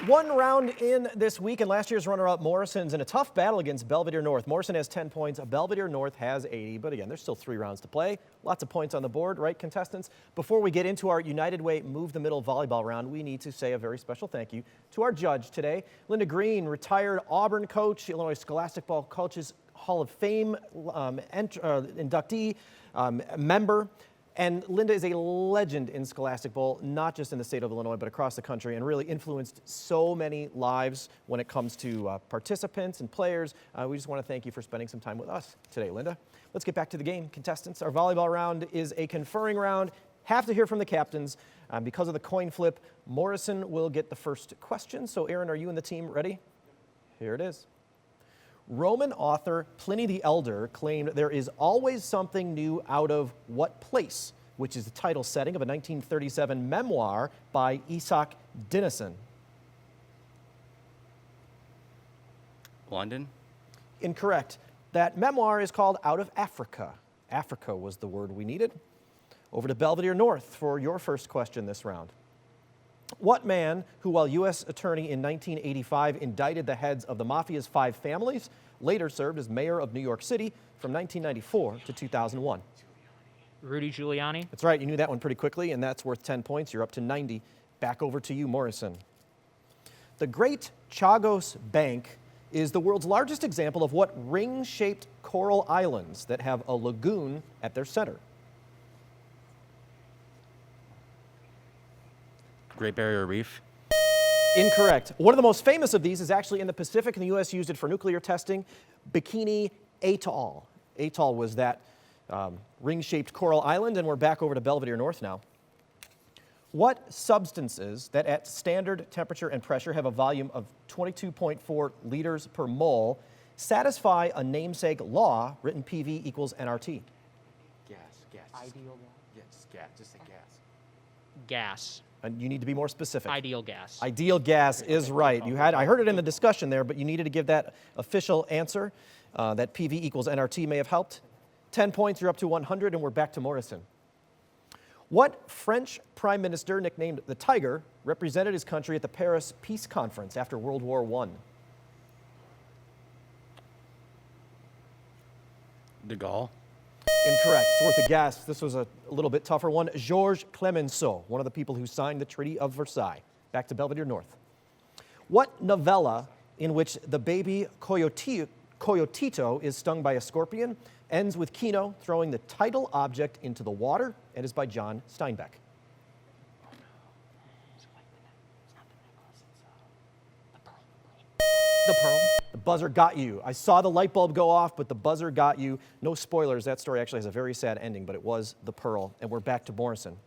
One round in this week, and last year's runner-up Morrison's in a tough battle against Belvedere North. Morrison has 10 points, Belvedere North has 80, but again, there's still 3 rounds to play. Lots of points on the board, right, contestants? Before we get into our United Way Move the Middle volleyball round, we need to say a very special thank you to our judge today, Linda Green, retired Auburn coach, Illinois Scholastic Ball Coaches Hall of Fame inductee, member. And Linda is a legend in Scholastic Bowl, not just in the state of Illinois, but across the country, and really influenced so many lives when it comes to participants and players. We just want to thank you for spending some time with us today, Linda. Let's get back to the game, contestants. Our volleyball round is a conferring round. Have to hear from the captains. Because of the coin flip, Morrison will get the first question. So, Aaron, are you and the team ready? Here it is. Roman author Pliny the Elder claimed there is always something new out of what place, which is the title setting of a 1937 memoir by Isak Dinesen. London? Incorrect. That memoir is called Out of Africa. Africa was the word we needed. Over to Belvedere North for your first question this round. What man, who while U.S. attorney in 1985 indicted the heads of the Mafia's 5 families, later served as mayor of New York City from 1994 to 2001? Rudy Giuliani. That's right, you knew that one pretty quickly, and that's worth 10 points. You're up to 90. Back over to you, Morrison. The Great Chagos Bank is the world's largest example of what ring-shaped coral islands that have a lagoon at their center? Great Barrier Reef? Incorrect. One of the most famous of these is actually in the Pacific, and the U.S. used it for nuclear testing. Bikini Atoll. Atoll was that ring-shaped coral island, and we're back over to Belvedere North now. What substances that at standard temperature and pressure have a volume of 22.4 liters per mole satisfy a namesake law written PV equals nRT? Gas. Ideal gas. Yes, gas. Just say gas. Gas. And you need to be more specific. Ideal gas. Ideal gas is right. I heard it in the discussion there, but you needed to give that official answer. That PV equals nRT may have helped. 10 points, you're up to 100, and we're back to Morrison. What French prime minister, nicknamed the Tiger, represented his country at the Paris Peace Conference after World War I? De Gaulle? Incorrect. It's worth a guess. This was a little bit tougher one. Georges Clemenceau, one of the people who signed the Treaty of Versailles. Back to Belvedere North. What novella in which the baby Coyotito is stung by a scorpion ends with Kino throwing the title object into the water and is by John Steinbeck? The Pearl. The buzzer got you. I saw the light bulb go off, but the buzzer got you. No spoilers. That story actually has a very sad ending, but it was the Pearl. And we're back to Morrison.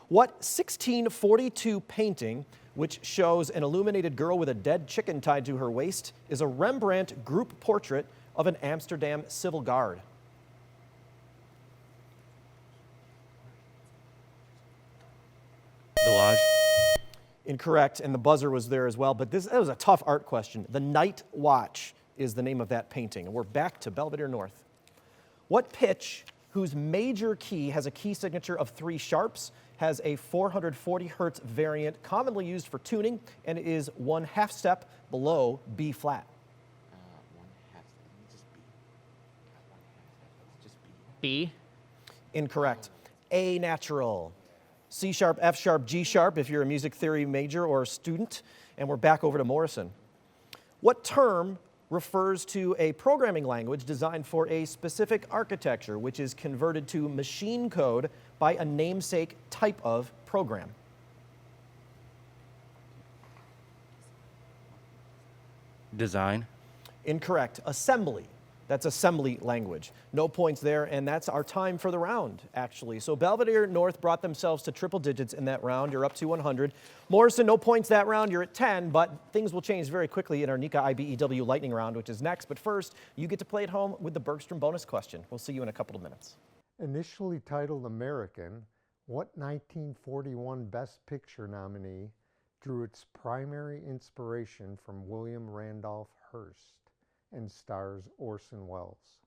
What 1642 painting, which shows an illuminated girl with a dead chicken tied to her waist, is a Rembrandt group portrait of an Amsterdam civil guard? The Lodge? Incorrect, and the buzzer was there as well, but that was a tough art question. The Night Watch is the name of that painting, and we're back to Belvedere North. What pitch, whose major key has a key signature of 3 sharps, has a 440 hertz variant commonly used for tuning, and is 1/2 step below B flat? 1/2. Just B. B. Incorrect. A natural. C sharp, F sharp, G sharp if you're a music theory major or a student. And we're back over to Morrison. What term refers to a programming language designed for a specific architecture, which is converted to machine code by a namesake type of program? Design? Incorrect. Assembly. That's assembly language. No points there, and that's our time for the round, actually. So Belvedere North brought themselves to triple digits in that round. You're up to 100. Morrison, no points that round. You're at 10, but things will change very quickly in our NECA IBEW lightning round, which is next. But first, you get to play at home with the Bergstrom bonus question. We'll see you in a couple of minutes. Initially titled American, what 1941 Best Picture nominee drew its primary inspiration from William Randolph Hearst and stars Orson Welles?